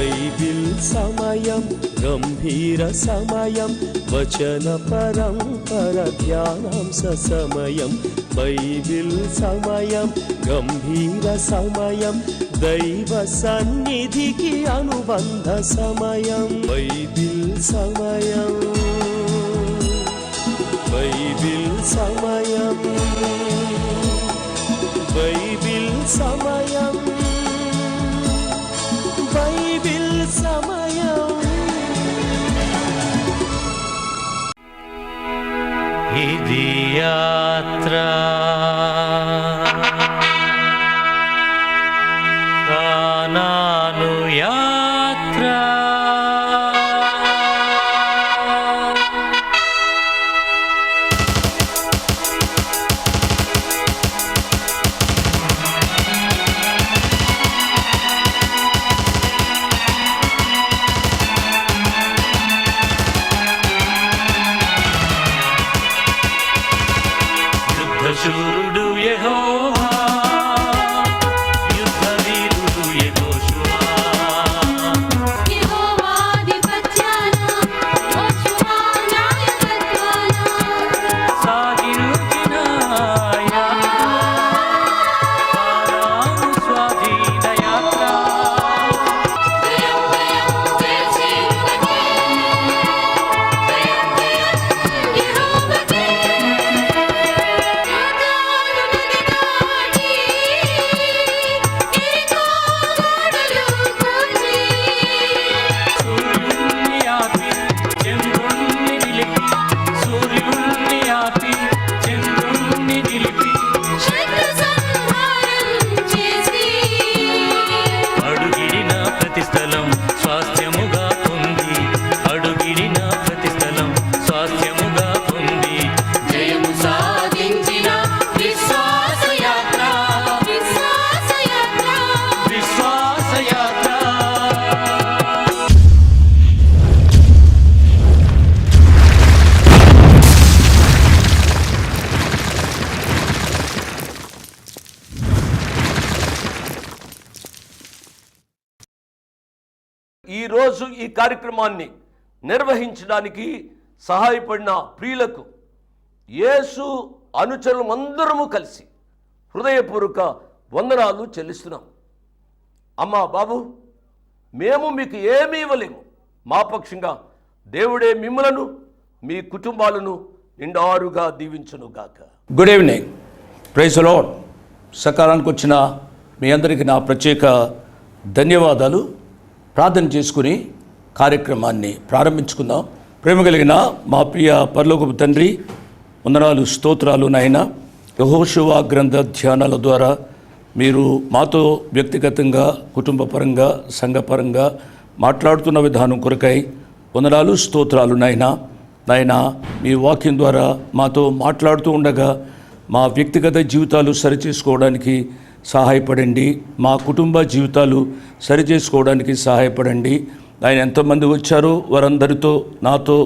Bible సమయం గంభీర సమయం వచన పరంపర ధ్యానాంశ సమయం బైబిల్ సమయం గంభీర సమయం దైవ సన్నిధికి అనుబంధ సమయం బైబిల్ సమయం బైబిల్ సమయం బైబిల్ సమయం బైబిల్ సమయం. ఇది యాత్ర కానాను యాత్ర శూరుడు యెహోవా యుద్ధ వీరుడు యెహోషువ యెహోవాధిపత్యాన యెహోషువ నాయకత్వాన సాగిరుచిన యాత్ర కానాను స్వాధీన యాత్ర జయం జయం వేసేయునకే జయం జయం యెహోవాకే సూర్యుణ్ణి ఆపి చంద్రుణ్ణి నిలిపి సూర్యుణ్ణి ఆపి చంద్రుణ్ణి నిలిపి శత్రు సంహారం చేసి అడుగిడిన ప్రతి స్థలం స్వాస్థ్యముగా పొంది అడుగిడిన ప్రతి స్థలం స్వాస్థ్యముగా పొంది జయము సాధించిన విశ్వాసయాత్ర విశ్వాసయాత్ర విశ్వాసయాత్ర. ఈరోజు ఈ కార్యక్రమాన్ని నిర్వహించడానికి సహాయపడిన ప్రియులకు యేసు అనుచరులందరము కలిసి హృదయపూర్వక వందనాలు చెల్లిస్తున్నాం. అమ్మా బాబు, మేము మీకు ఏమీ ఇవ్వలేము. మా పక్షంగా దేవుడే మిమ్మలను మీ కుటుంబాలను నిండారుగా దీవించునుగాక. Good evening, praise the Lord. సకాలానికి వచ్చిన మీ అందరికీ నా ప్రత్యేక ధన్యవాదాలు. ప్రార్థన చేసుకుని కార్యక్రమాన్ని ప్రారంభించుకుందాం. ప్రేమ కలిగిన మా ప్రియ పరలోకపు తండ్రి, వందనాలు స్తోత్రాలు నాయన. యెహోషువ గ్రంథ ధ్యానాల ద్వారా మీరు మాతో వ్యక్తిగతంగా, కుటుంబపరంగా, సంఘపరంగా మాట్లాడుతున్న విధానం కొరకై వందనాలు స్తోత్రాలు నాయన. నాయన, మీ వాక్యం ద్వారా మాతో మాట్లాడుతూ ఉండగా మా వ్యక్తిగత జీవితాలు సరిచేసుకోవడానికి సహాయపడండి, మా కుటుంబ జీవితాలు సరిచేసుకోవడానికి సహాయపడండి. ఆయన ఎంతమంది వచ్చారో వారందరితో నాతో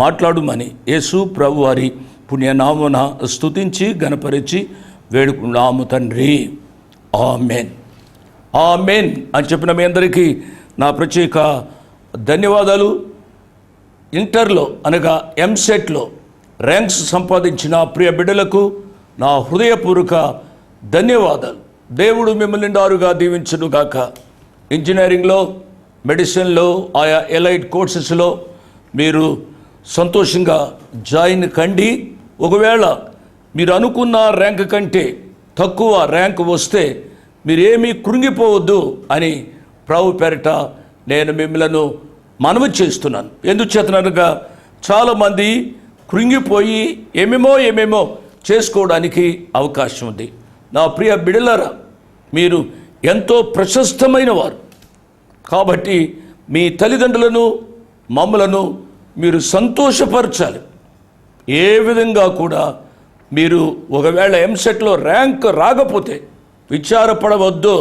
మాట్లాడుమని యేసు ప్రభు వారి పుణ్యనామమున స్తుతించి గణపరిచి వేడుకున్నాము తండ్రి. ఆమెన్ ఆమెన్ అని చెప్పిన మీ అందరికీ నా ప్రత్యేక ధన్యవాదాలు. ఇంటర్లో అనగా ఎంసెట్లో ర్యాంక్స్ సంపాదించిన ప్రియ బిడ్డలకు నా హృదయపూర్వక ధన్యవాదాలు. దేవుడు మిమ్మల్ని నిండారుగా దీవించునుగాక. ఇంజనీరింగ్లో, మెడిసిన్లో, ఆయా ఎలైట్ కోర్సెస్లో మీరు సంతోషంగా జాయిన్ కండి. ఒకవేళ మీరు అనుకున్న ర్యాంక్ కంటే తక్కువ ర్యాంక్ వస్తే మీరేమీ కృంగిపోవద్దు అని ప్రభు పేరిట నేను మిమ్మల్ని మనవి చేస్తున్నాను. ఎందుచేతనగా చాలామంది కృంగిపోయి ఏమేమో చేసుకోవడానికి అవకాశం ఉంది. నా ప్రియ బిడ్డలారా, మీరు ఎంతో ప్రశస్తమైన వారు కాబట్టి మీ తల్లిదండ్రులను, మమ్మలను మీరు సంతోషపరచాలి. ఏ విధంగా కూడా మీరు ఒకవేళ ఎంసెట్లో ర్యాంక్ రాకపోతే విచారపడవద్దు.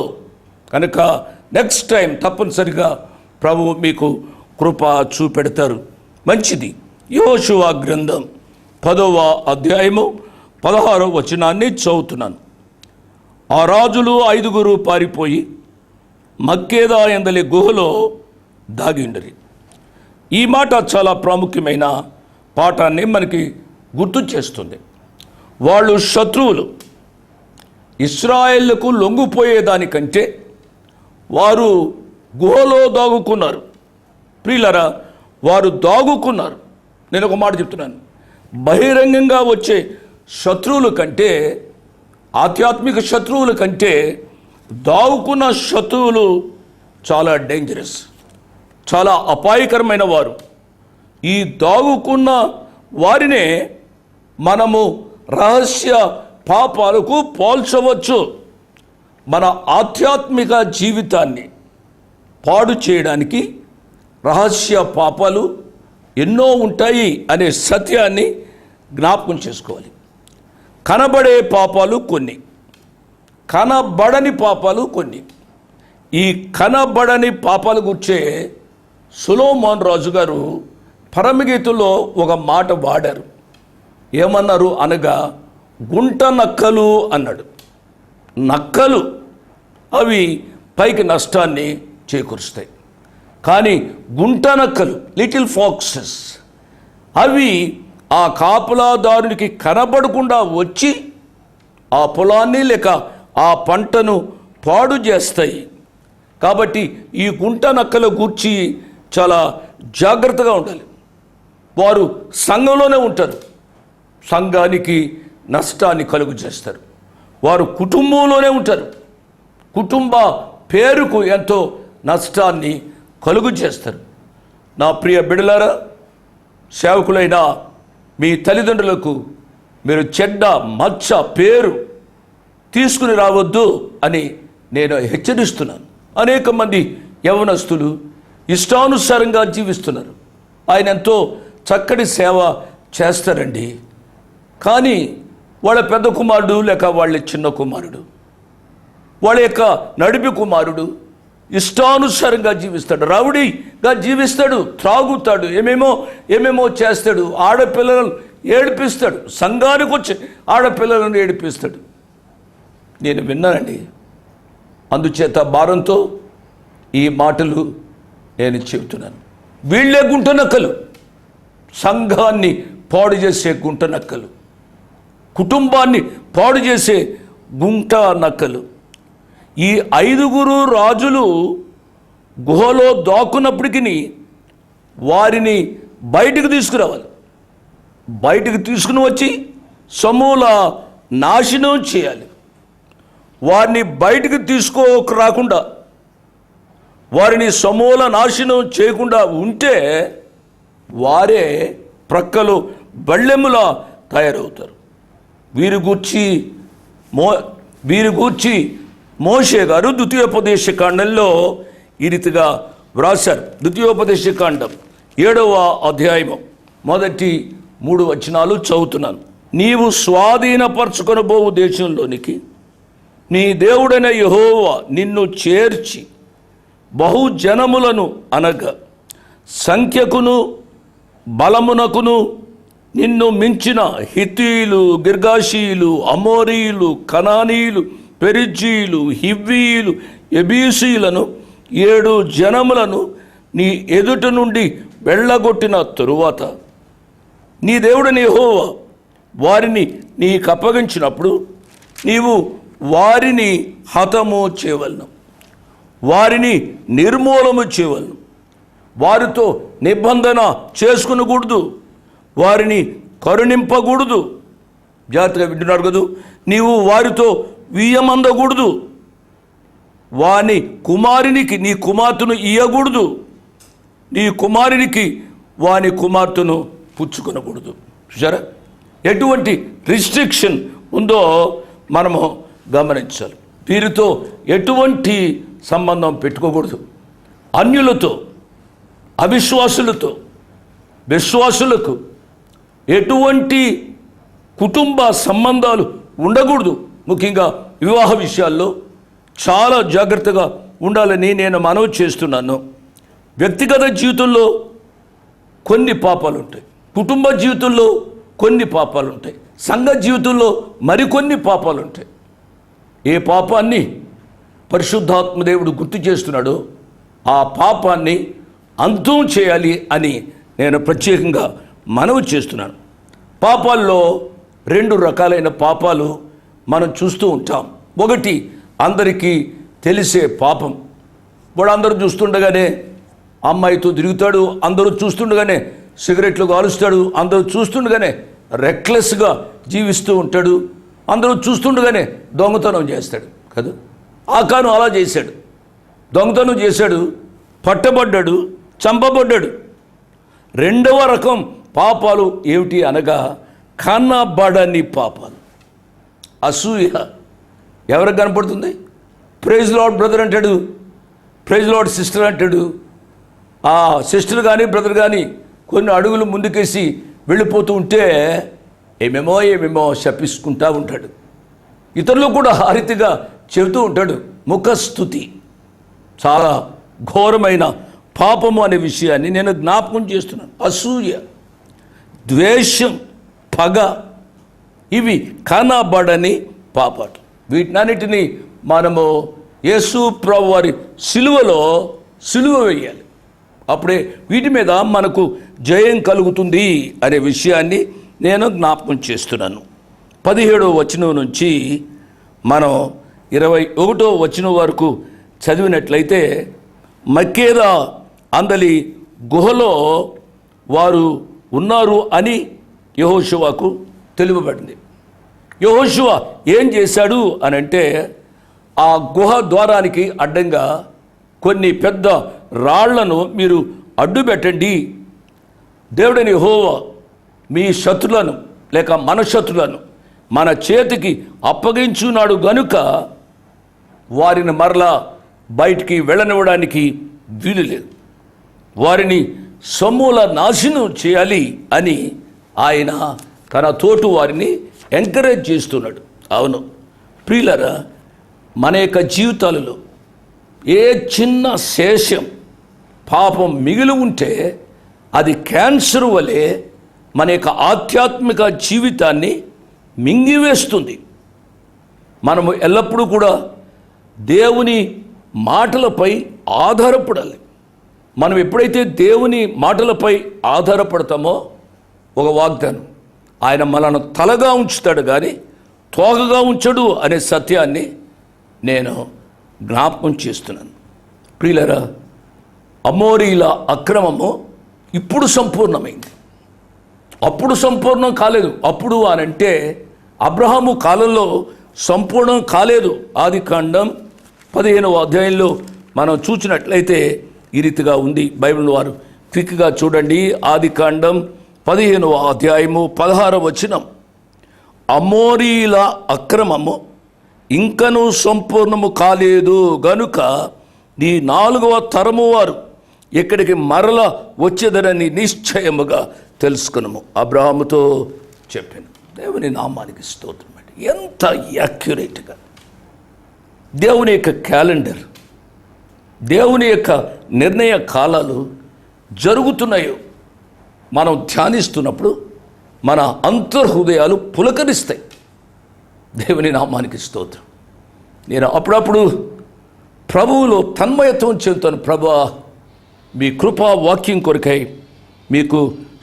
కనుక నెక్స్ట్ టైం తప్పనిసరిగా ప్రభువు మీకు కృప చూపెడతారు. మంచిది. యెహోషువ గ్రంథం 10వ అధ్యాయము 16వ వచనాన్ని చదువుతున్నాను. ఆ రాజులు 5 పారిపోయి మక్కేదా ఎందలి గుహలో దాగి ఉండరు. ఈ మాట చాలా ప్రాముఖ్యమైన పాఠాన్ని మనకి గుర్తు చేస్తుంది. వాళ్ళు శత్రువులు. ఇశ్రాయేళ్లకు లొంగిపోయేదానికంటే వారు గుహలో దాగుకున్నారు. ప్రియులరా, వారు దాగుకున్నారు. నేను ఒక మాట చెప్తున్నాను, బహిరంగంగా వచ్చే శత్రువుల కంటే, ఆధ్యాత్మిక శత్రువుల కంటే దాగుకున్న శత్రువులు చాలా డేంజరస్, చాలా అపాయకరమైన వారు. ఈ దాగుకున్న వారినే మనము రహస్య పాపాలకు పోల్చవచ్చు. మన ఆధ్యాత్మిక జీవితాన్ని పాడు చేయడానికి రహస్య పాపాలు ఎన్నో ఉంటాయి అనే సత్యాన్ని జ్ఞాపకం చేసుకోవాలి. కనబడే పాపాలు కొన్ని, కనబడని పాపాలు కొన్ని. ఈ కనబడని పాపాల గురించే సొలొమోను రాజు గారు పరమగీతుల్లో ఒక మాట వాడారు. ఏమన్నారు అనగా, గుంట నక్కలు అన్నాడు. నక్కలు అవి పైకి నష్టాన్ని చేకూరుస్తాయి, కానీ గుంట నక్కలు, లిటిల్ ఫాక్సెస్, అవి ఆ కాపలాదారునికి కనబడకుండా వచ్చి ఆ పొలాన్ని లేక ఆ పంటను పాడు చేస్తాయి. కాబట్టి ఈ గుంట నక్కల గూర్చి చాలా జాగ్రత్తగా ఉండాలి. వారు సంఘంలోనే ఉంటారు, సంఘానికి నష్టాన్ని కలుగు చేస్తారు. వారు కుటుంబంలోనే ఉంటారు, కుటుంబ పేరుకు ఎంతో నష్టాన్ని కలుగు చేస్తారు. నా ప్రియ బిడ్డలారా, సేవకులైన మీ తల్లిదండ్రులకు మీరు చెడ్డ మచ్చ పేరు తీసుకుని రావద్దు అని నేను హెచ్చరిస్తున్నాను. అనేక మంది యవనస్తులు ఇష్టానుసారంగా జీవిస్తున్నారు. ఆయన ఎంతో చక్కటి సేవ చేస్తారండి, కానీ వాళ్ళ పెద్ద కుమారుడు లేక వాళ్ళ చిన్న కుమారుడు, వాళ్ళ యొక్క నడిపి కుమారుడు ఇష్టానుసారంగా జీవిస్తాడు, రౌడీగా జీవిస్తాడు, త్రాగుతాడు, ఏమేమో చేస్తాడు, ఆడపిల్లలను ఏడిపిస్తాడు, సంఘానికి వచ్చి ఆడపిల్లలను ఏడిపిస్తాడు. నేను విన్నానండి. అందుచేత భారంతో ఈ మాటలు నేను చెబుతున్నాను. వీళ్ళే గుంట నక్కలు, సంఘాన్ని పాడు చేసే గుంట నక్కలు, కుటుంబాన్ని పాడు చేసే గుంట నక్కలు. ఈ 5 రాజులు గుహలో దాక్కున్నప్పటికీ వారిని బయటికి తీసుకురావాలి. బయటికి తీసుకుని వచ్చి సమూల నాశనం చేయాలి. వారిని బయటికి రాకుండా, వారిని సమూల నాశనం చేయకుండా ఉంటే వారే ప్రక్కలు బళ్ళెములా తయారవుతారు. వీరి గూర్చి మోషే గారు ద్వితీయోపదేశకాండంలో ఈ రీతిగా వ్రాశారు. ద్వితీయోపదేశకాండం 7వ అధ్యాయము మొదటి 3 వచనాలు చదువుతున్నాను. నీవు స్వాధీనపరచుకొనబోవు దేశంలోనికి నీ దేవుడైన యెహోవా నిన్ను చేర్చి బహుజనములను అనగా సంఖ్యకును బలమునకును నిన్ను మించిన హిత్తీయులు, గిర్గాషీయులు, అమోరీయులు, కనానీయులు, పెరిజీయులు, హివ్వీయులు, ఎబీసీయులను 7 జనములను నీ ఎదుట నుండి వెళ్ళగొట్టిన తరువాత నీ దేవుడైన యెహోవా వారిని నీకు అప్పగించినప్పుడు నీవు వారిని హతము చేయవలను, వారిని నిర్మూలము చేయవలను. వారితో నిబంధన చేసుకునకూడదు, వారిని కరుణింపకూడదు. జాగ్రత్తగా వింటున్నారు కదా. నీవు వారితో వీయమందకూడదు, వాని కుమారునికి నీ కుమార్తెను ఇయ్యకూడదు, నీ కుమారునికి వాని కుమార్తెను పుచ్చుకొనకూడదు. చూసారా ఎటువంటి రిస్ట్రిక్షన్ ఉందో మనము గమనించాలి. వీరితో ఎటువంటి సంబంధం పెట్టుకోకూడదు. అన్యులతో, అవిశ్వాసులతో, విశ్వాసులకు ఎటువంటి కుటుంబ సంబంధాలు ఉండకూడదు. ముఖ్యంగా వివాహ విషయాల్లో చాలా జాగ్రత్తగా ఉండాలని నేను మనవి చేస్తున్నాను. వ్యక్తిగత జీవితంలో కొన్ని పాపాలు ఉంటాయి, కుటుంబ జీవితంలో కొన్ని పాపాలు ఉంటాయి, సంఘ జీవితంలో మరికొన్ని పాపాలు ఉంటాయి. ఏ పాపాన్ని పరిశుద్ధాత్మ దేవుడు గుర్తు చేస్తున్నాడో ఆ పాపాన్ని అంతం చేయాలి అని నేను ప్రత్యేకంగా మనవి చేస్తున్నాను. పాపాల్లో 2 రకాలైన పాపాలు మనం చూస్తూ ఉంటాం. ఒకటి అందరికీ తెలిసే పాపం. వాడు అందరూ చూస్తుండగానే అమ్మాయితో తిరుగుతాడు, అందరూ చూస్తుండగానే సిగరెట్లు కాలుస్తాడు, అందరూ చూస్తుండగానే రెక్లెస్గా జీవిస్తూ ఉంటాడు, అందరూ చూస్తుండగానే దొంగతనం చేస్తాడు కదా. ఆకాను అలా చేశాడు, దొంగతనం చేశాడు, పట్టబడ్డాడు, చంపబడ్డాడు. 2వ రకం పాపాలు ఏమిటి అనగా కనబడని పాపాలు. అసూయ ఎవరికి కనపడుతుంది? ప్రైజ్ లార్డ్ బ్రదర్ అంటాడు, ప్రైజ్ లార్డ్ సిస్టర్ అంటాడు. ఆ సిస్టర్ కానీ బ్రదర్ కానీ కొన్ని అడుగులు ముందుకేసి వెళ్ళిపోతూ ఉంటే ఏమేమో శపిసుకుంటూ ఉంటాడు. ఇతరులు కూడా ఆ రీతిగా చెబుతూ ఉంటాడు. ముఖస్తుతి చాలా ఘోరమైన పాపము అనే విషయాన్ని నేను జ్ఞాపకం చేస్తున్నాను. అసూయ, ద్వేషం, పగ, ఇవి కనబడని పాపాలు. వీటినన్నిటినీ మనము యేసు ప్రభువు వారి సిలువ వేయాలి. అప్పుడే వీటి మీద మనకు జయం కలుగుతుంది అనే విషయాన్ని నేను జ్ఞాపకం చేస్తున్నాను. 17వ వచనం నుంచి మనం 21వ వచనం వరకు చదివినట్లయితే మక్కేదా అందలి గుహలో వారు ఉన్నారు అని యెహోషువకు తెలుపబడింది. యెహోషువ ఏం చేశాడు అని అంటే, ఆ గుహ ద్వారానికి అడ్డంగా కొన్ని పెద్ద రాళ్లను మీరు అడ్డు పెట్టండి. దేవుడని యెహోవా మీ శత్రులను లేక మన శత్రులను మన చేతికి అప్పగించున్నాడు గనుక వారిని మరలా బయటికి వెళ్ళనివ్వడానికి వీలు లేదు, వారిని సమూల నాశనం చేయాలి అని ఆయన తన తోటి వారిని ఎంకరేజ్ చేస్తున్నాడు. అవును ప్రియులారా, మన యొక్క జీవితాలలో ఏ చిన్న శేషం పాపం మిగిలి ఉంటే అది క్యాన్సర్ వలె మన యొక్క ఆధ్యాత్మిక జీవితాన్ని మింగివేస్తుంది. మనము ఎల్లప్పుడూ కూడా దేవుని మాటలపై ఆధారపడాలి. మనం ఎప్పుడైతే దేవుని మాటలపై ఆధారపడతామో ఒక వాగ్దానం, ఆయన మనను తలగా ఉంచుతాడు కానీ తోకగా ఉంచడు అనే సత్యాన్ని నేను జ్ఞాపకం చేస్తున్నాను. ప్రియులారా, అమోరీల అక్రమము ఇప్పుడు సంపూర్ణమైంది, అప్పుడు సంపూర్ణం కాలేదు. అప్పుడు అనంటే అబ్రహాము కాలంలో సంపూర్ణం కాలేదు. ఆదికాండం 15వ అధ్యాయంలో మనం చూసినట్లయితే ఈ రీతిగా ఉంది. బైబిల్ వారు క్విక్గా చూడండి. ఆదికాండం 15వ అధ్యాయము 16వ వచనం, అమోరీల అక్రమము ఇంకనూ సంపూర్ణము కాలేదు గనుక నీ 4వ తరము వారు ఇక్కడికి మరల వచ్చేదనని నిశ్చయముగా తెలుసుకున్నాము. అబ్రహాముతో చెప్పాను. దేవుని నామానికి స్తోత్రం అండి. ఎంత యాక్యురేట్గా దేవుని యొక్క క్యాలెండర్, దేవుని యొక్క నిర్ణయ కాలాలు జరుగుతున్నాయో మనం ధ్యానిస్తున్నప్పుడు మన అంతర్హృదయాలు పులకరిస్తాయి. దేవుని నామానికి స్తోత్రం. నేను అప్పుడప్పుడు ప్రభువులో తన్మయత్వం చెందుతాను. ప్రభువా, మీ కృపా వాక్యం కొరకై మీకు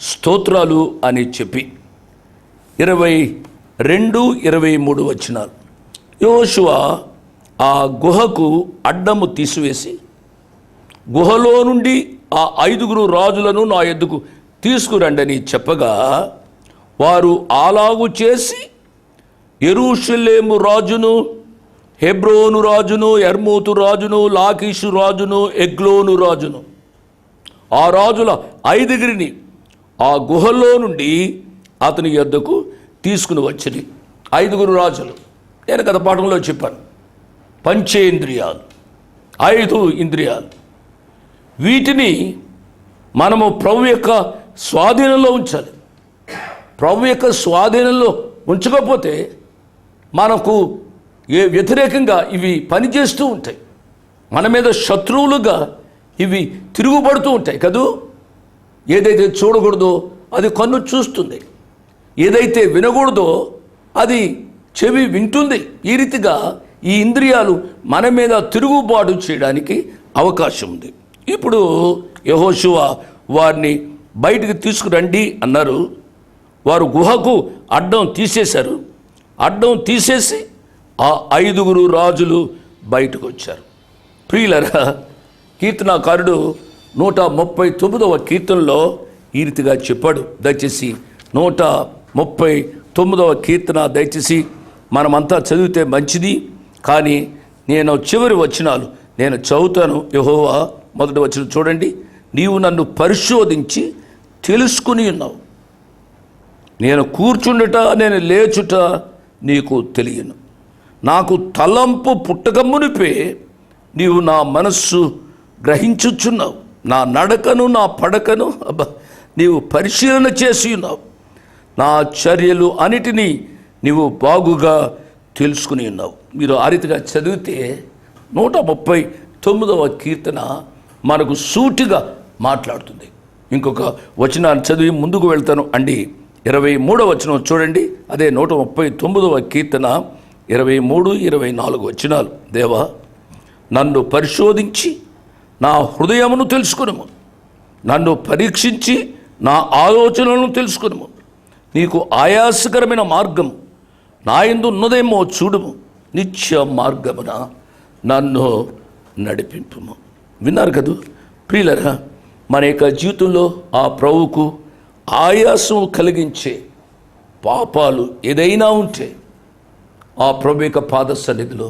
స్తోత్రాలు అని చెప్పి 22, 23 వచనాలు. యెహోషువ ఆ గుహకు అడ్డము తీసివేసి గుహలో నుండి ఆ 5 రాజులను నా యొద్దకు తీసుకురండని చెప్పగా వారు అలాగు చేసి యెరూషలేము రాజును, హెబ్రోను రాజును, యర్మూతు రాజును, లాకీషు రాజును, ఎగ్లోను రాజును, ఆ రాజుల 5 ఆ గుహలో నుండి అతని యొద్దకు తీసుకుని వచ్చింది. 5 రాజులు. నేను గత పాఠంలో చెప్పాను, పంచేంద్రియాలు, 5 ఇంద్రియాలు. వీటిని మనము ప్రభు యొక్క స్వాధీనంలో ఉంచాలి. ప్రభు యొక్క స్వాధీనంలో ఉంచకపోతే మనకు వ్యతిరేకంగా ఇవి పనిచేస్తూ ఉంటాయి. మన మీద శత్రువులుగా ఇవి తిరుగుబడుతూ ఉంటాయి కదూ. ఏదైతే చూడకూడదో అది కన్ను చూస్తుంది, ఏదైతే వినకూడదో అది చెవి వింటుంది. ఈ రీతిగా ఈ ఇంద్రియాలు మన మీద తిరుగుబాటు చేయడానికి అవకాశం ఉంది. ఇప్పుడు యెహోషువ వారిని బయటికి తీసుకురండి అన్నారు. వారు గుహకు అడ్డం తీసేశారు. అడ్డం తీసేసి ఆ 5 రాజులు బయటకు వచ్చారు. ప్రియులరా, కీర్తనాకారుడు 139వ కీర్తనలో ఈ రీతిగా చెప్పాడు. దయచేసి 139వ కీర్తన దయచేసి మనమంతా చదివితే మంచిది. కానీ నేను చివరి వచనాలు నేను చదువుతాను. యెహోవా మొదటి వచనం చూడండి. నీవు నన్ను పరిశోధించి తెలుసుకుని ఉన్నావు. నేను కూర్చుండుట నేను లేచుట నీకు తెలియను. నాకు తలంపు పుట్టకమునిపే నీవు నా మనస్సు గ్రహించుచున్నావు. నా నడకను నా పడకను నీవు పరిశీలన చేసి ఉన్నావు. నా చర్యలు అన్నిటినీ నీవు బాగుగా తెలుసుకుని ఉన్నావు. మీరు ఆ రీతిగా చదివితే 139వ కీర్తన మనకు సూటిగా మాట్లాడుతుంది. ఇంకొక వచనాన్ని చదివి ముందుకు వెళ్తాను అండి. 23వ వచనం చూడండి. అదే 139వ కీర్తన 23, 24 వచనాలు. దేవా, నన్ను పరిశోధించి నా హృదయమును తెలుసుకునుము. నన్ను పరీక్షించి నా ఆలోచనలను తెలుసుకునుము. నీకు ఆయాసకరమైన మార్గం నా యందు ఉన్నదేమో చూడుము. నిత్య మార్గమున నన్ను నడిపింపుము. విన్నారు కదూ ప్రియులరా, మన యొక్క జీవితంలో ఆ ప్రభువుకు ఆయాసం కలిగించే పాపాలు ఏదైనా ఉంటే ఆ ప్రభు యొక్క పాద సన్నిధిలో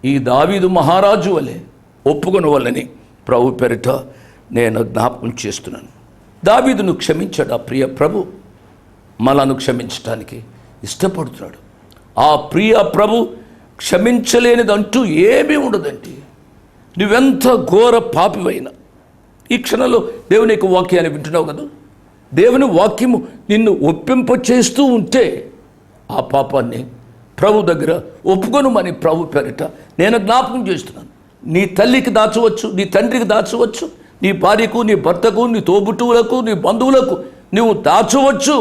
ఈ దావీదు మహారాజు వలె ఒప్పుకొనవలని ప్రభు పేరిట నేను జ్ఞాపకం చేస్తున్నాను. దావీదును క్షమించాడు ఆ ప్రియ ప్రభు. మనను క్షమించడానికి ఇష్టపడుతున్నాడు. ఆ ప్రియ ప్రభు క్షమించలేనిదంటూ ఏమీ ఉండదండి. నువ్వెంత ఘోర పాపివైనా ఈ క్షణంలో దేవుని యొక్క వాక్యాన్ని వింటున్నావు కదా. దేవుని వాక్యము నిన్ను ఒప్పింపచేస్తూ ఉంటే ఆ పాపాన్ని ప్రభు దగ్గర ఒప్పుకొనుమని ప్రభు పేరిట నేను జ్ఞాపకం చేస్తున్నాను. నీ తల్లికి దాచవచ్చు, నీ తండ్రికి దాచవచ్చు, నీ భార్యకు, నీ భర్తకు, నీ తోబుట్టువులకు, నీ బంధువులకు నువ్వు దాచవచ్చు.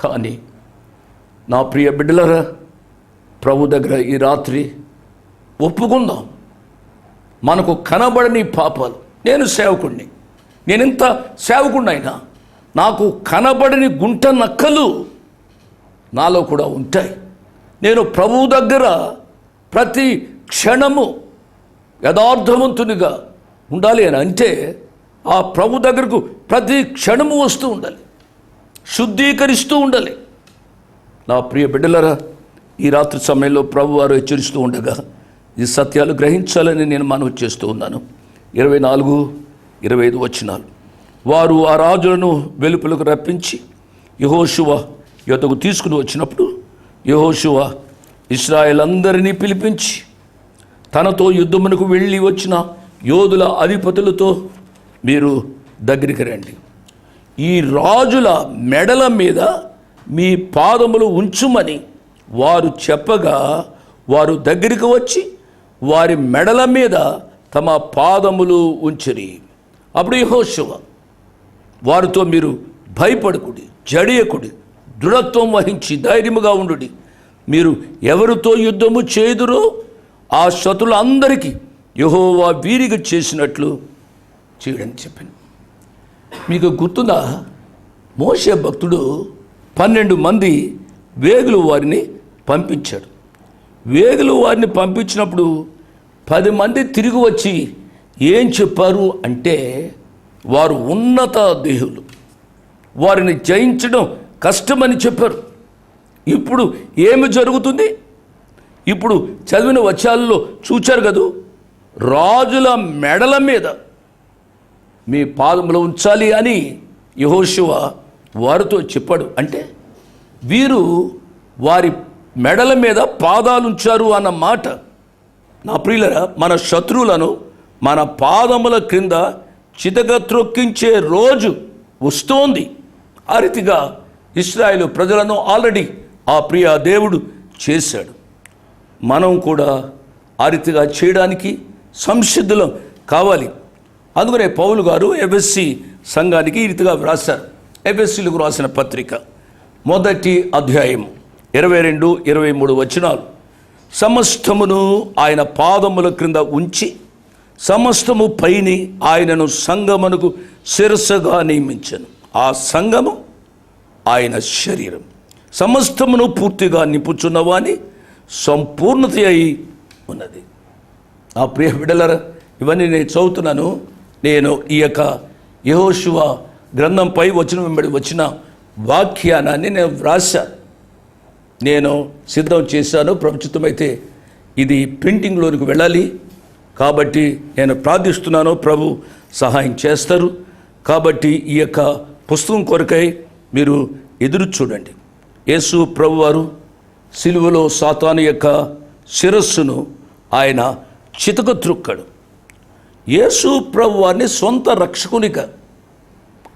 కానీ నా ప్రియ బిడ్డలరా, ప్రభు దగ్గర ఈ రాత్రి ఒప్పుకుందాం. మనకు కనబడని పాపాలు. నేను సేవకుడిని, నేనెంత సేవకుడినైనా నాకు కనబడని గుంట నక్కలు నాలో కూడా ఉంటాయి. నేను ప్రభువు దగ్గర ప్రతి క్షణము యథార్థవంతునిగా ఉండాలి అని అంటే ఆ ప్రభు దగ్గరకు ప్రతి క్షణము వస్తూ ఉండాలి, శుద్ధీకరిస్తూ ఉండాలి. నా ప్రియ బిడ్డలరా, ఈ రాత్రి సమయంలో ప్రభు వారు హెచ్చరిస్తూ ఉండగా ఈ సత్యాలు గ్రహించాలని నేను మనవి చేస్తూ ఉన్నాను. 24, 25 వచనాలు. వారు ఆ రాజులను వెలుపలకు రప్పించి యెహోషువ యొద్దకు తీసుకుని వచ్చినప్పుడు యెహోషువ ఇశ్రాయేల్ అందరినీ పిలిపించి తనతో యుద్ధమునకు వెళ్ళి వచ్చిన యోధుల అధిపతులతో మీరు దగ్గరికి రండి. ఈ రాజుల మెడల మీద మీ పాదములు ఉంచుమని వారు చెప్పగా వారు దగ్గరికి వచ్చి వారి మెడల మీద తమ పాదములు ఉంచిరి. అప్పుడు యెహోషువ వారితో మీరు భయపడకుడి, జడియకుడి, దృఢత్వం వహించి ధైర్యముగా ఉండుడి. మీరు ఎవరితో యుద్ధము చేయుదురో ఆ శత్రులందరికీ యెహోవా వీరికి చేసినట్లు చేయడని చెప్పాను. మీకు గుర్తుందా, మోషే భక్తుడు 12 మంది వేగులు వారిని పంపించాడు. వేగులు వారిని పంపించినప్పుడు 10 మంది తిరిగి వచ్చి ఏం చెప్పారు అంటే వారు ఉన్నత దేహులు, వారిని జయించడం కష్టమని చెప్పారు. ఇప్పుడు ఏమి జరుగుతుంది? ఇప్పుడు చదివిన వచనాల్లో చూచారు కదూ, రాజుల మెడల మీద మీ పాదములు ఉంచాలి అని యెహోషువ వారితో చెప్పాడు. అంటే వీరు వారి మెడల మీద పాదాలు ఉంచారు అన్న మాట. నా ప్రియులరా, మన శత్రువులను మన పాదముల క్రింద చితగత్రొక్కించే రోజు వస్తోంది. ఆ రీతిగా ఇశ్రాయేలు ప్రజలను ఆల్రెడీ ఆ ప్రియ దేవుడు చేశాడు. మనం కూడా ఆ రీతిగా చేయడానికి సంసిద్ధులం కావాలి. అందుకనే పౌలు గారు ఎఫెసీ సంఘానికి ఈ రీతిగా వ్రాశారు. ఎఫెసీలకు రాసిన పత్రిక 1వ అధ్యాయం 22, 23 వచనాలు. సమస్తమును ఆయన పాదముల క్రింద ఉంచి సమస్తము పైని ఆయనను సంగమునకు శిరస్సుగా నియమించెను. ఆ సంగము ఆయన శరీరం. సమస్తమును పూర్తిగా నింపుచున్నవాని సంపూర్ణత అయి ఉన్నది. ఆ ప్రియ బిడ్డలారా, ఇవన్నీ నేను చదువుతున్నాను. నేను ఈ యొక్క యెహోషువ గ్రంథంపై వచ్చిన వాఖ్యానాన్ని నేను వ్రాశాను, నేను సిద్ధం చేశాను. ప్రభుత్వమైతే ఇది ప్రింటింగ్లోనికి వెళ్ళాలి కాబట్టి నేను ప్రార్థిస్తున్నాను, ప్రభు సహాయం చేస్తారు. కాబట్టి ఈ యొక్క పుస్తకం కొరకై మీరు ఎదురు చూడండి. యేసు ప్రభు వారు సిలువలో సాతాను యొక్క శిరస్సును ఆయన చితక త్రుక్కాడు. యేసు ప్రభు వారిని సొంత రక్షకునిగా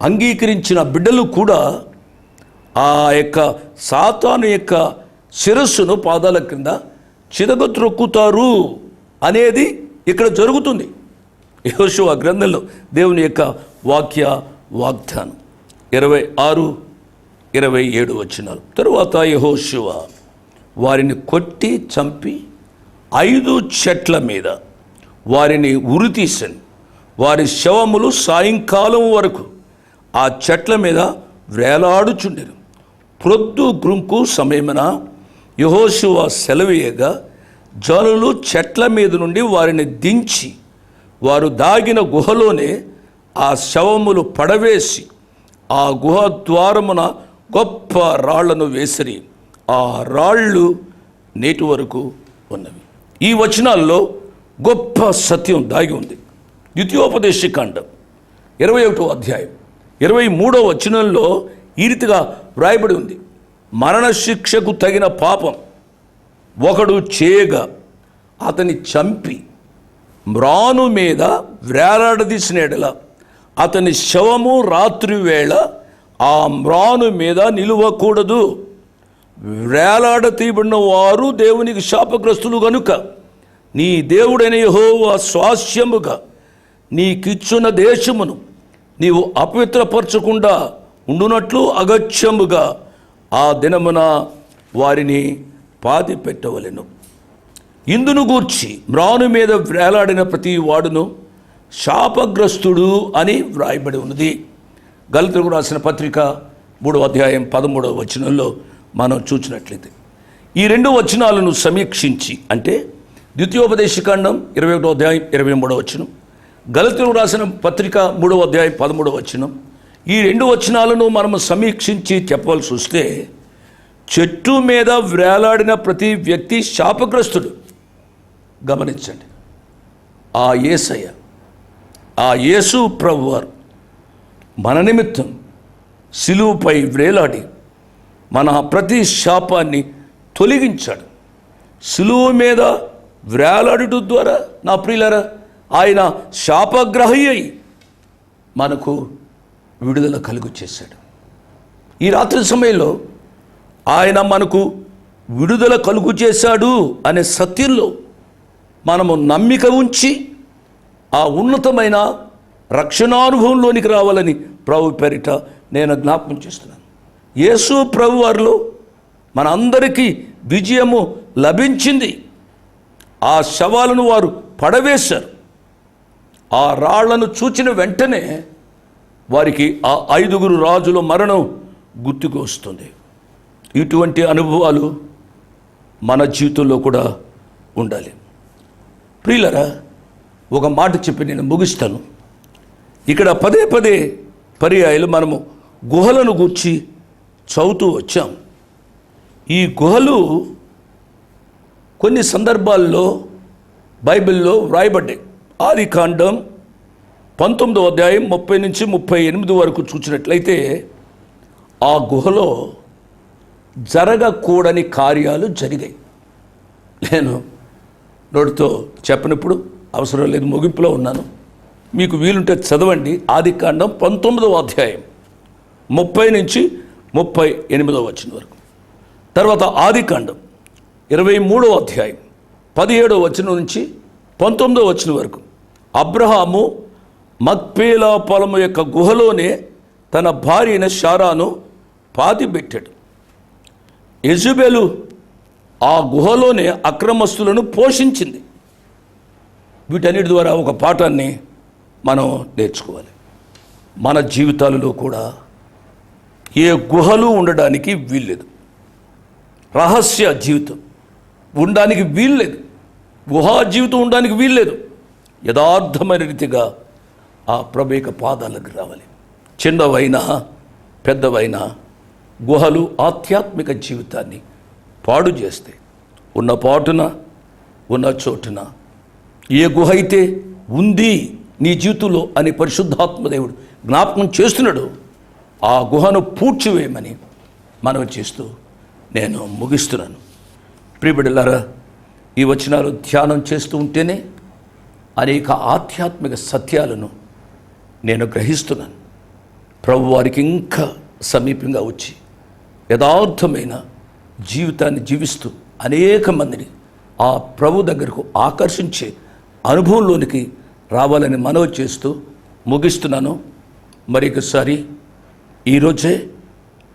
అంగీకరించిన బిడ్డలు కూడా ఆ యొక్క సాతాను యొక్క శిరస్సును పాదాల క్రింద చితక త్రొక్కుతారు అనేది ఇక్కడ జరుగుతుంది. యెహోషువ గ్రంథంలో దేవుని యొక్క వాగ్దానం 26-27 వచనాలు. తరువాత యెహోషువ వారిని కొట్టి చంపి 5 చెట్ల మీద వారిని ఉరితీసెను. వారి శవములు సాయంకాలం వరకు ఆ చెట్ల మీద వేలాడుచుండెను. ప్రొద్దు గ్రుంకు సమయమున యెహోషువ సెలవీయగా జనులు చెట్ల మీద నుండి వారిని దించి వారు దాగిన గుహలోనే ఆ శవములు పడవేసి ఆ గుహ ద్వారమున గొప్ప రాళ్లను వేసిరి. ఆ రాళ్ళు నేటి వరకు ఉన్నవి. ఈ వచనాల్లో గొప్ప సత్యం దాగి ఉంది. ద్వితీయోపదేశకాండం 21వ అధ్యాయం 23వ వచనంలో ఈ రీతిగా వ్రాయబడి ఉంది. మరణశిక్షకు తగిన పాపం ఒకడు చేయగా అతని చంపి మ్రాను మీద వేలాడదీసిన ఎడల అతని శవము రాత్రి వేళ ఆ మ్రాను మీద నిలువకూడదు. వేలాడతీయబడిన వారు దేవునికి శాపగ్రస్తులు గనుక నీ దేవుడైన యెహోవా స్వాస్యముగా నీకిచ్చున్న దేశమును నీవు అపవిత్రపరచకుండా ఉండునట్లు అగత్యముగా ఆ దినమున వారిని పాతి పెట్టవలెను. ఇందును గూర్చి మ్రాను మీద వేలాడిన ప్రతి వాడును శాపగ్రస్తుడు అని వ్రాయబడి ఉన్నది. గలతీయులకు రాసిన పత్రిక 3వ అధ్యాయం 13వ వచనంలో మనం చూసినట్లయితే ఈ 2 వచనాలను సమీక్షించి, అంటే ద్వితీయోపదేశకాండం 21వ అధ్యాయం 23వ వచనం, గలతీయులకు రాసిన పత్రిక 3వ అధ్యాయం 13వ వచనం, ఈ 2 వచనాలను మనము సమీక్షించి చెప్పవలసి వస్తే చెట్టు మీద వేలాడిన ప్రతి వ్యక్తి శాపగ్రస్తుడు. గమనించండి, ఆ యేసయ్య, ఆ యేసు ప్రభువారు మన నిమిత్తం సిలువపై వేలాడి మన ప్రతి శాపాన్ని తొలగించాడు. సిలువ మీద వేలాడుట ద్వారా నా ప్రియులారా ఆయన శాపగ్రహి అయి మనకు విడుదల కలుగు చేశాడు. ఈ రాత్రి సమయంలో ఆయన మనకు విడుదల కలుగు చేశాడు అనే సత్యంలో మనము నమ్మిక ఉంచి ఆ ఉన్నతమైన రక్షణానుభవంలోనికి రావాలని ప్రభు పేరిట నేను జ్ఞాపకం చేస్తున్నాను. యేసు ప్రభు వారిలో మనందరికీ విజయము లభించింది. ఆ శవాలను వారు పడవేశారు. ఆ రాళ్లను చూచిన వెంటనే వారికి ఆ 5 రాజుల మరణం గుర్తుకు వస్తుంది. ఇటువంటి అనుభవాలు మన జీవితంలో కూడా ఉండాలి. ప్రియులరా, ఒక మాట చెప్పి నేను ముగిస్తాను. ఇక్కడ పదే పర్యాయాలు మనము గుహలను గూర్చి చదువుతూ వచ్చాం. ఈ గుహలు కొన్ని సందర్భాల్లో బైబిల్లో వ్రాయబడ్డాయి. ఆదికాండం 19వ అధ్యాయం 30 నుంచి 38 వరకు చూసినట్లయితే ఆ గుహలో జరగకూడని కార్యాలు జరిగాయి. నేను నోటితో చెప్పినప్పుడు అవసరం లేదు, ముగింపులో ఉన్నాను. మీకు వీలుంటే చదవండి. ఆదికాండం 19వ అధ్యాయం 30 నుంచి 38వ వచనం వరకు. తర్వాత ఆదికాండం 23వ అధ్యాయం 17వ వచనం నుంచి 19వ వచనం వరకు. అబ్రహాము మక్పేలా పొలము యొక్క గుహలోనే తన భార్య అయిన శారాను పాతిపెట్టాడు. యెజబెలు ఆ గుహలోనే అక్రమస్తులను పోషించింది. వీటన్నిటి ద్వారా ఒక పాఠాన్ని మనం నేర్చుకోవాలి. మన జీవితాలలో కూడా ఏ గుహలు ఉండడానికి వీల్లేదు. రహస్య జీవితం ఉండడానికి వీల్లేదు. గుహా జీవితం ఉండడానికి వీల్లేదు. యథార్థమైన రీతిగా ఆ ప్రభు యొక్క పాదాలకు రావాలి. చిన్నవైనా పెద్దవైనా గుహలు ఆధ్యాత్మిక జీవితాన్ని పాడు చేస్తే ఉన్న పాటున ఉన్న చోటున ఏ గుహ అయితే ఉంది నీ జీవితంలో అని పరిశుద్ధాత్మ దేవుడు జ్ఞాపకం చేస్తున్నాడు, ఆ గుహను పూడ్చివేయమని మనవి చేస్తూ నేను ముగిస్తున్నాను. ప్రియబిడ్డలారా, ఈ వచనాలు ధ్యానం చేస్తూ ఉంటేనే అనేక ఆధ్యాత్మిక సత్యాలను నేను గ్రహిస్తున్నాను. ప్రభు వారికి ఇంకా సమీపంగా వచ్చి యథార్థమైన జీవితాన్ని జీవిస్తూ అనేక మందిని ఆ ప్రభు దగ్గరకు ఆకర్షించే అనుభవంలోనికి రావాలని మనవి చేస్తూ ముగిస్తున్నాను. మరొకసారి ఈరోజే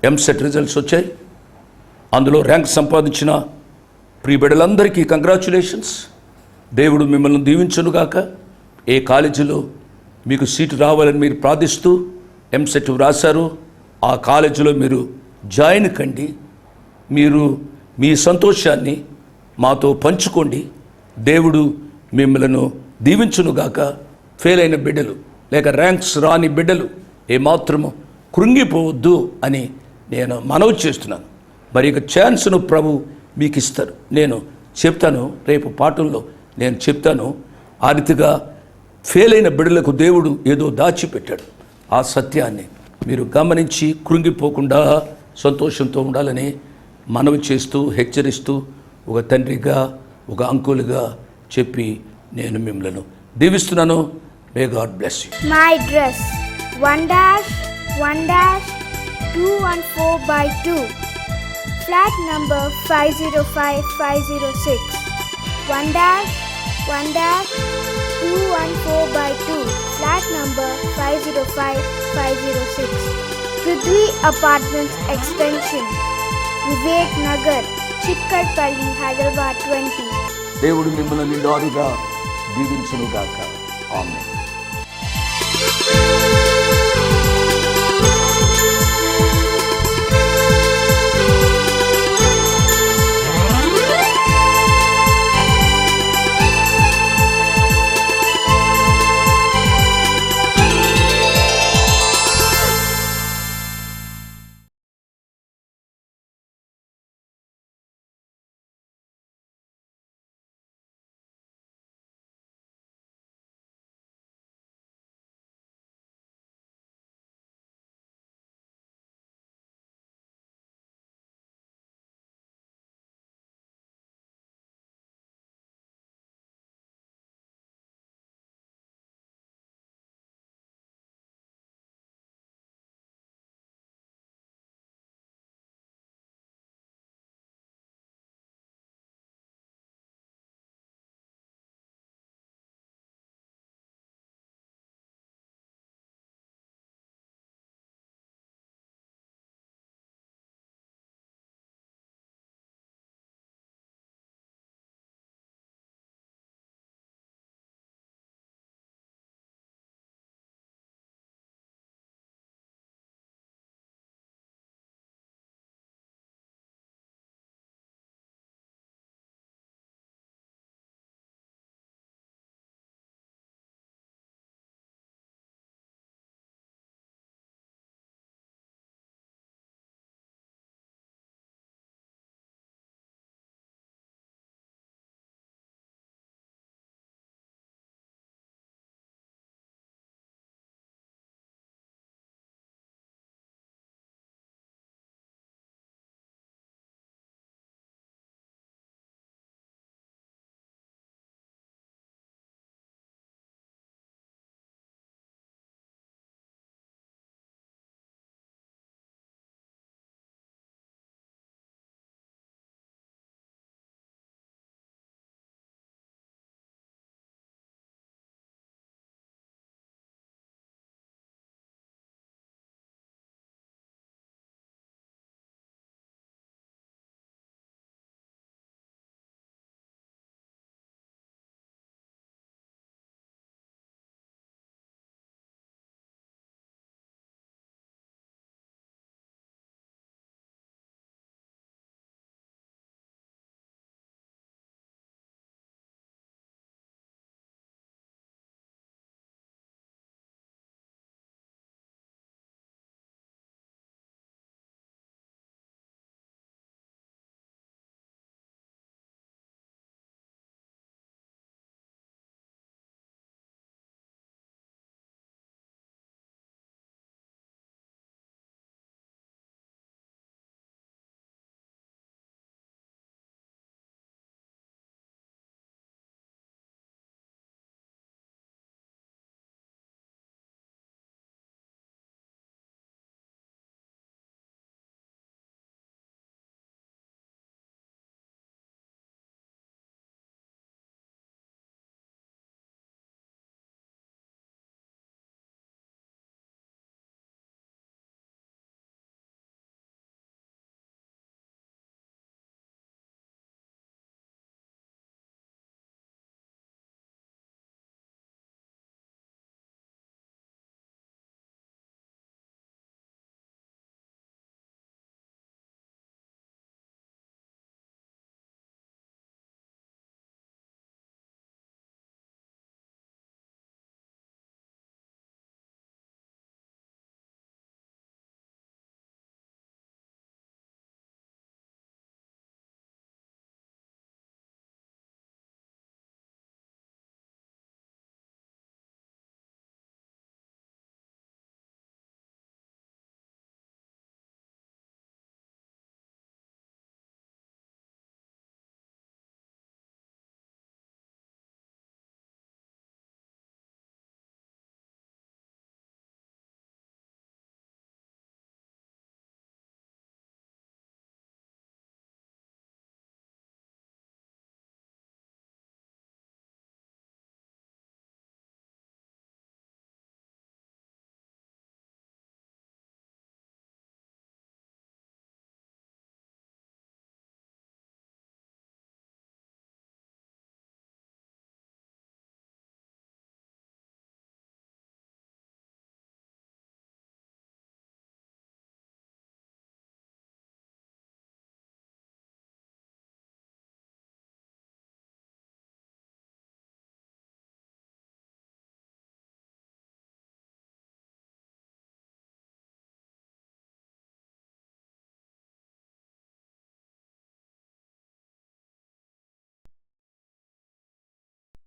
ఎంసెట్ రిజల్ట్స్ వచ్చాయి. అందులో ర్యాంక్ సంపాదించిన ప్రియ బిడ్డలందరికీ కంగ్రాచ్యులేషన్స్. దేవుడు మిమ్మల్ని దీవించునుగాక. ఏ కాలేజీలో మీకు సీటు రావాలని మీరు ప్రార్థిస్తూ ఎంసెట్ రాశారు, ఆ కాలేజీలో మీరు జాయిన్ కండి. మీరు మీ సంతోషాన్ని మాతో పంచుకోండి. దేవుడు మిమ్మలను దీవించునుగాక. ఫెయిల్ అయిన బిడ్డలు లేక ర్యాంక్స్ రాని బిడ్డలు ఏమాత్రము కృంగిపోవద్దు అని నేను మనవి చేస్తున్నాను. మరి ఇక ఛాన్స్ను ప్రభు మీకు ఇస్తారు. నేను చెప్తాను, రేపు పాఠంలో నేను చెప్తాను. ఆ రీతిగా ఫెయిల్ అయిన బిడ్డలకు దేవుడు ఏదో దాచిపెట్టాడు. ఆ సత్యాన్ని మీరు గమనించి కృంగిపోకుండా సంతోషంతో ఉండాలని మనవి చేస్తూ హెచ్చరిస్తూ ఒక తండ్రిగా ఒక అంకులుగా చెప్పి నేను మిమ్మల్ని దీవిస్తున్నాను. May God bless you. My dress 1-1-214/2 flat number 505506 1-1-214/2 flat number 505506 Prithvi Apartments Extension Vivek Nagar Chikkarpalli Hyderabad 20. దేవుడు మిమ్మల్ని నిండారుగా దీవించునుగాక. ఆమేన్.